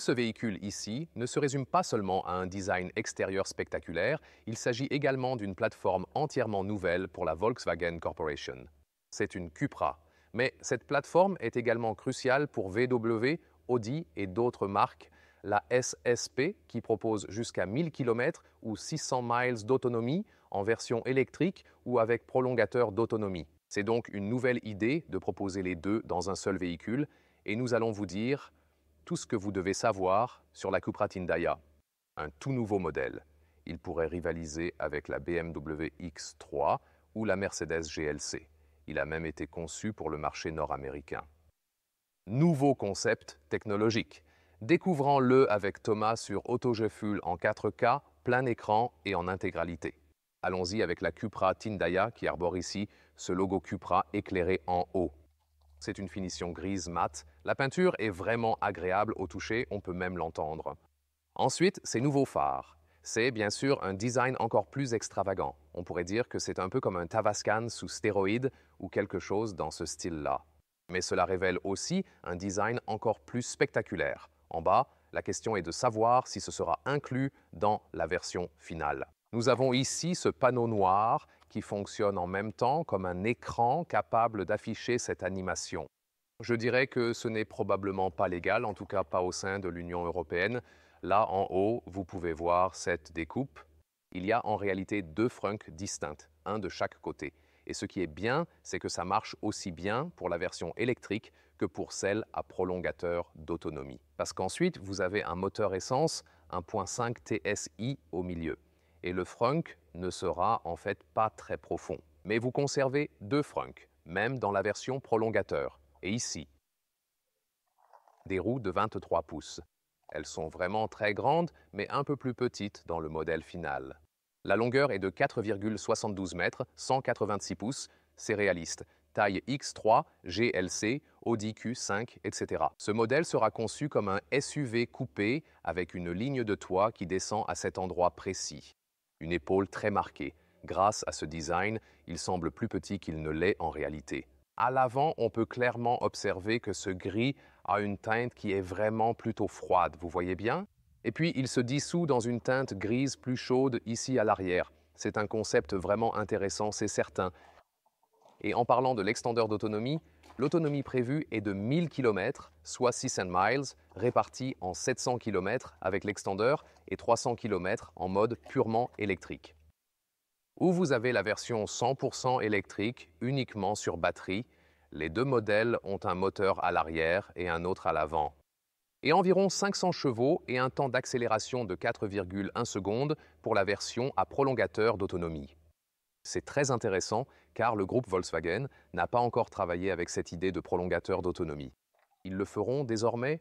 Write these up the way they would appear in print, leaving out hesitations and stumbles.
ce véhicule ici ne se résume pas seulement à un design extérieur spectaculaire, il s'agit également d'une plateforme entièrement nouvelle pour la Volkswagen Corporation. C'est une Cupra, mais cette plateforme est également cruciale pour VW, Audi et d'autres marques, la SSP qui propose jusqu'à 1000 km ou 600 miles d'autonomie en version électrique ou avec prolongateur d'autonomie. C'est donc une nouvelle idée de proposer les deux dans un seul véhicule et nous allons vous dire tout ce que vous devez savoir sur la Cupra Tindaya, un tout nouveau modèle. Il pourrait rivaliser avec la BMW X3 ou la Mercedes GLC. Il a même été conçu pour le marché nord-américain. Nouveau concept technologique. Découvrons-le avec Thomas sur AutoGeFuel en 4K, plein écran et en intégralité. Allons-y avec la Cupra Tindaya qui arbore ici ce logo Cupra éclairé en haut. C'est une finition grise mat. La peinture est vraiment agréable au toucher, on peut même l'entendre. Ensuite, ces nouveaux phares. C'est bien sûr un design encore plus extravagant. On pourrait dire que c'est un peu comme un Tavascan sous stéroïdes ou quelque chose dans ce style-là. Mais cela révèle aussi un design encore plus spectaculaire. En bas, la question est de savoir si ce sera inclus dans la version finale. Nous avons ici ce panneau noir qui fonctionne en même temps comme un écran capable d'afficher cette animation. Je dirais que ce n'est probablement pas légal, en tout cas pas au sein de l'Union européenne. Là, en haut, vous pouvez voir cette découpe. Il y a en réalité deux frunks distincts, un de chaque côté. Et ce qui est bien, c'est que ça marche aussi bien pour la version électrique que pour celle à prolongateur d'autonomie. Parce qu'ensuite, vous avez un moteur essence 1.5 TSI au milieu. Et le frunk ne sera en fait pas très profond. Mais vous conservez deux frunks, même dans la version prolongateur. Et ici, des roues de 23 pouces. Elles sont vraiment très grandes, mais un peu plus petites dans le modèle final. La longueur est de 4,72 mètres, 186 pouces, c'est réaliste. Taille X3, GLC, Audi Q5, etc. Ce modèle sera conçu comme un SUV coupé avec une ligne de toit qui descend à cet endroit précis. Une épaule très marquée. Grâce à ce design, il semble plus petit qu'il ne l'est en réalité. À l'avant, on peut clairement observer que ce gris a une teinte qui est vraiment plutôt froide, vous voyez bien? Et puis, il se dissout dans une teinte grise plus chaude ici à l'arrière. C'est un concept vraiment intéressant, c'est certain. Et en parlant de l'extendeur d'autonomie, l'autonomie prévue est de 1000 km, soit 600 miles, répartis en 700 km avec l'extendeur et 300 km en mode purement électrique. Ou vous avez la version 100% électrique, uniquement sur batterie. Les deux modèles ont un moteur à l'arrière et un autre à l'avant. Et environ 500 chevaux et un temps d'accélération de 4,1 secondes pour la version à prolongateur d'autonomie. C'est très intéressant car le groupe Volkswagen n'a pas encore travaillé avec cette idée de prolongateur d'autonomie. Ils le feront désormais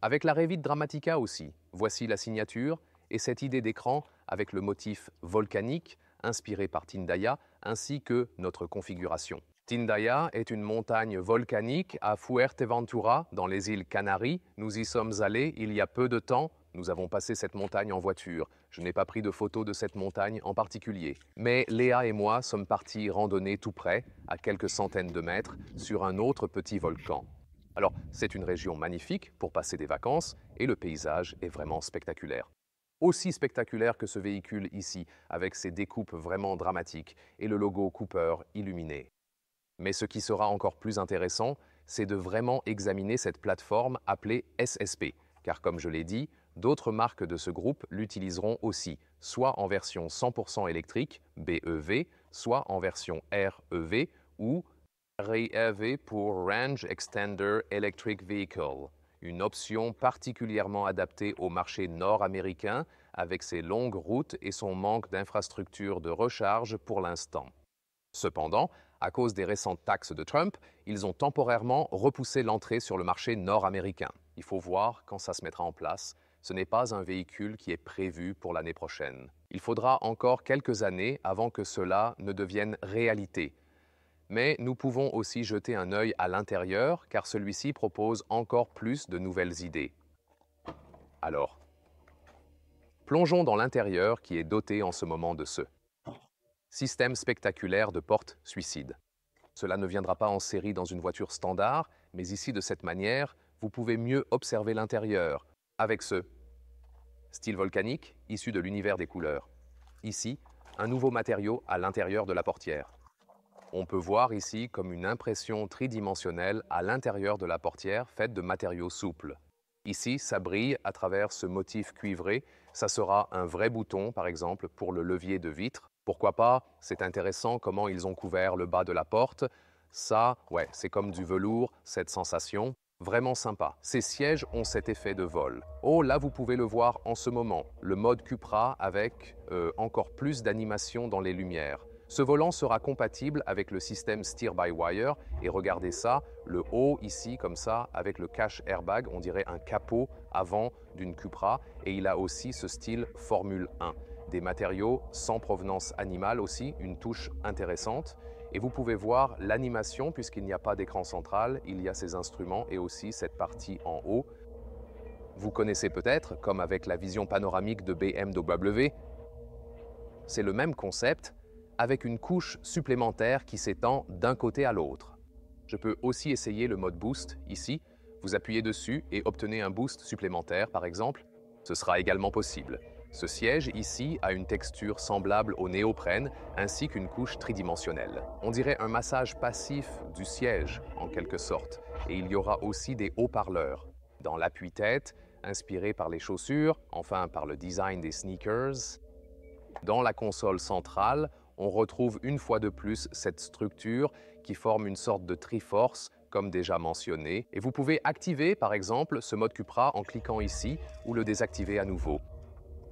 avec la Revit Dramatica aussi. Voici la signature et cette idée d'écran avec le motif volcanique inspiré par Tindaya ainsi que notre configuration. Tindaya est une montagne volcanique à Fuerteventura dans les îles Canaries. Nous y sommes allés il y a peu de temps. Nous avons passé cette montagne en voiture. Je n'ai pas pris de photos de cette montagne en particulier. Mais Léa et moi sommes partis randonner tout près, à quelques centaines de mètres, sur un autre petit volcan. Alors, c'est une région magnifique pour passer des vacances et le paysage est vraiment spectaculaire. Aussi spectaculaire que ce véhicule ici, avec ses découpes vraiment dramatiques et le logo Cooper illuminé. Mais ce qui sera encore plus intéressant, c'est de vraiment examiner cette plateforme appelée SSP, car comme je l'ai dit, d'autres marques de ce groupe l'utiliseront aussi, soit en version 100% électrique, BEV, soit en version REV ou REV pour Range Extender Electric Vehicle, une option particulièrement adaptée au marché nord-américain avec ses longues routes et son manque d'infrastructures de recharge pour l'instant. Cependant, à cause des récentes taxes de Trump, ils ont temporairement repoussé l'entrée sur le marché nord-américain. Il faut voir quand ça se mettra en place. Ce n'est pas un véhicule qui est prévu pour l'année prochaine. Il faudra encore quelques années avant que cela ne devienne réalité. Mais nous pouvons aussi jeter un œil à l'intérieur car celui-ci propose encore plus de nouvelles idées. Alors, plongeons dans l'intérieur qui est doté en ce moment de ce système spectaculaire de porte suicide. Cela ne viendra pas en série dans une voiture standard, mais ici de cette manière, vous pouvez mieux observer l'intérieur avec ce style volcanique issu de l'univers des couleurs. Ici, un nouveau matériau à l'intérieur de la portière. On peut voir ici comme une impression tridimensionnelle à l'intérieur de la portière faite de matériaux souples. Ici, ça brille à travers ce motif cuivré. Ça sera un vrai bouton, par exemple, pour le levier de vitre. Pourquoi pas? C'est intéressant comment ils ont couvert le bas de la porte. Ça, ouais, c'est comme du velours, cette sensation. Vraiment sympa. Ces sièges ont cet effet de vol. Oh, là, vous pouvez le voir en ce moment. Le mode Cupra avec encore plus d'animation dans les lumières. Ce volant sera compatible avec le système Steer-by-Wire et regardez ça, le haut ici comme ça avec le cache airbag, on dirait un capot avant d'une Cupra et il a aussi ce style Formule 1. Des matériaux sans provenance animale aussi, une touche intéressante. Et vous pouvez voir l'animation puisqu'il n'y a pas d'écran central, il y a ces instruments et aussi cette partie en haut. Vous connaissez peut-être, comme avec la vision panoramique de BMW, c'est le même concept, avec une couche supplémentaire qui s'étend d'un côté à l'autre. Je peux aussi essayer le mode boost ici. Vous appuyez dessus et obtenez un boost supplémentaire par exemple. Ce sera également possible. Ce siège ici a une texture semblable au néoprène ainsi qu'une couche tridimensionnelle. On dirait un massage passif du siège en quelque sorte. Et il y aura aussi des haut-parleurs. Dans l'appui-tête, inspiré par les chaussures, enfin par le design des sneakers. Dans la console centrale, on retrouve une fois de plus cette structure qui forme une sorte de Triforce, comme déjà mentionné, et vous pouvez activer par exemple ce mode Cupra en cliquant ici ou le désactiver à nouveau.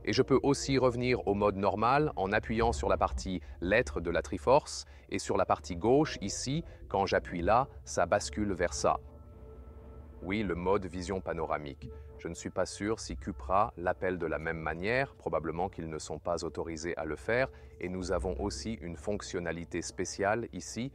Et je peux aussi revenir au mode normal en appuyant sur la partie lettres de la Triforce et sur la partie gauche ici, quand j'appuie là, ça bascule vers ça. Oui, le mode vision panoramique. Je ne suis pas sûr si Cupra l'appelle de la même manière, probablement qu'ils ne sont pas autorisés à le faire, et nous avons aussi une fonctionnalité spéciale ici,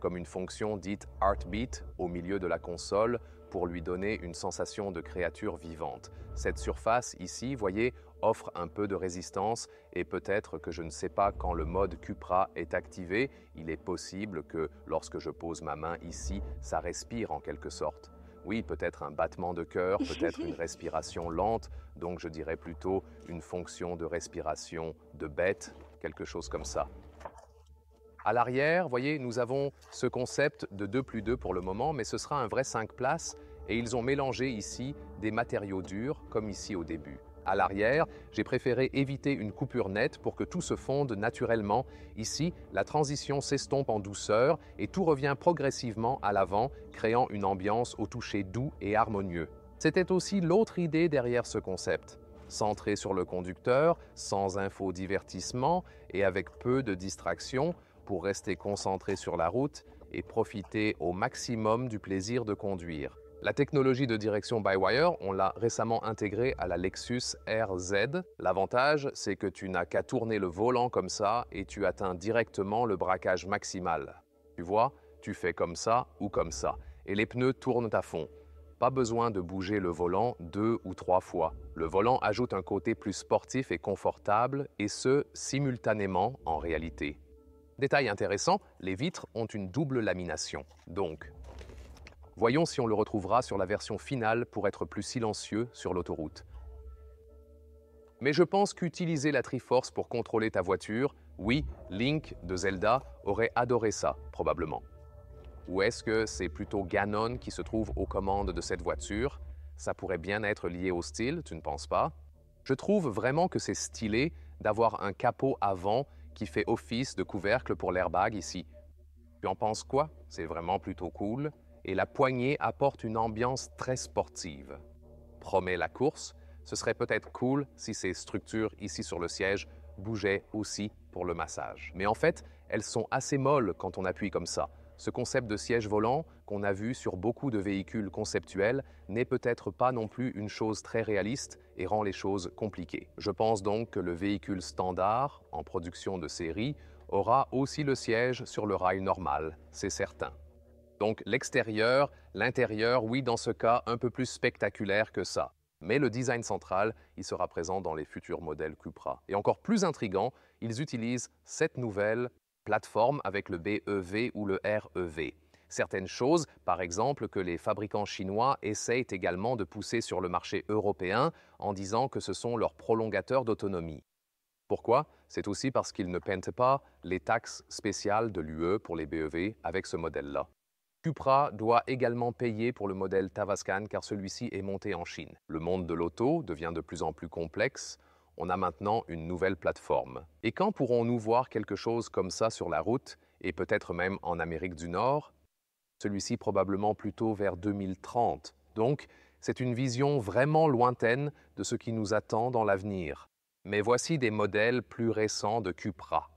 comme une fonction dite Heartbeat au milieu de la console pour lui donner une sensation de créature vivante. Cette surface ici, voyez, offre un peu de résistance et peut-être que je ne sais pas quand le mode Cupra est activé, il est possible que lorsque je pose ma main ici, ça respire en quelque sorte. Oui, peut-être un battement de cœur, peut-être une respiration lente, donc je dirais plutôt une fonction de respiration de bête, quelque chose comme ça. À l'arrière, voyez, nous avons ce concept de 2+2 pour le moment, mais ce sera un vrai 5 places et ils ont mélangé ici des matériaux durs, comme ici au début. À l'arrière, j'ai préféré éviter une coupure nette pour que tout se fonde naturellement. Ici, la transition s'estompe en douceur et tout revient progressivement à l'avant, créant une ambiance au toucher doux et harmonieux. C'était aussi l'autre idée derrière ce concept. Centré sur le conducteur, sans infodivertissement et avec peu de distractions pour rester concentré sur la route et profiter au maximum du plaisir de conduire. La technologie de direction by-wire, on l'a récemment intégrée à la Lexus RZ. L'avantage, c'est que tu n'as qu'à tourner le volant comme ça et tu atteins directement le braquage maximal. Tu vois, tu fais comme ça ou comme ça. Et les pneus tournent à fond. Pas besoin de bouger le volant 2 ou 3 fois. Le volant ajoute un côté plus sportif et confortable, et ce, simultanément en réalité. Détail intéressant, les vitres ont une double lamination. Donc, voyons si on le retrouvera sur la version finale pour être plus silencieux sur l'autoroute. Mais je pense qu'utiliser la Triforce pour contrôler ta voiture, oui, Link de Zelda aurait adoré ça, probablement. Ou est-ce que c'est plutôt Ganon qui se trouve aux commandes de cette voiture? Ça pourrait bien être lié au style, tu ne penses pas? Je trouve vraiment que c'est stylé d'avoir un capot avant qui fait office de couvercle pour l'airbag ici. Tu en penses quoi? C'est vraiment plutôt cool. Et la poignée apporte une ambiance très sportive. Promet la course, ce serait peut-être cool si ces structures ici sur le siège bougeaient aussi pour le massage. Mais en fait, elles sont assez molles quand on appuie comme ça. Ce concept de siège volant qu'on a vu sur beaucoup de véhicules conceptuels n'est peut-être pas non plus une chose très réaliste et rend les choses compliquées. Je pense donc que le véhicule standard, en production de série, aura aussi le siège sur le rail normal, c'est certain. Donc l'extérieur, l'intérieur, oui, dans ce cas, un peu plus spectaculaire que ça. Mais le design central, il sera présent dans les futurs modèles Cupra. Et encore plus intriguant, ils utilisent cette nouvelle plateforme avec le BEV ou le REV. Certaines choses, par exemple, que les fabricants chinois essayent également de pousser sur le marché européen en disant que ce sont leurs prolongateurs d'autonomie. Pourquoi? C'est aussi parce qu'ils ne paient pas les taxes spéciales de l'UE pour les BEV avec ce modèle-là. Cupra doit également payer pour le modèle Tavascan car celui-ci est monté en Chine. Le monde de l'auto devient de plus en plus complexe. On a maintenant une nouvelle plateforme. Et quand pourrons-nous voir quelque chose comme ça sur la route et peut-être même en Amérique du Nord? Celui-ci probablement plutôt vers 2030. Donc, c'est une vision vraiment lointaine de ce qui nous attend dans l'avenir. Mais voici des modèles plus récents de Cupra.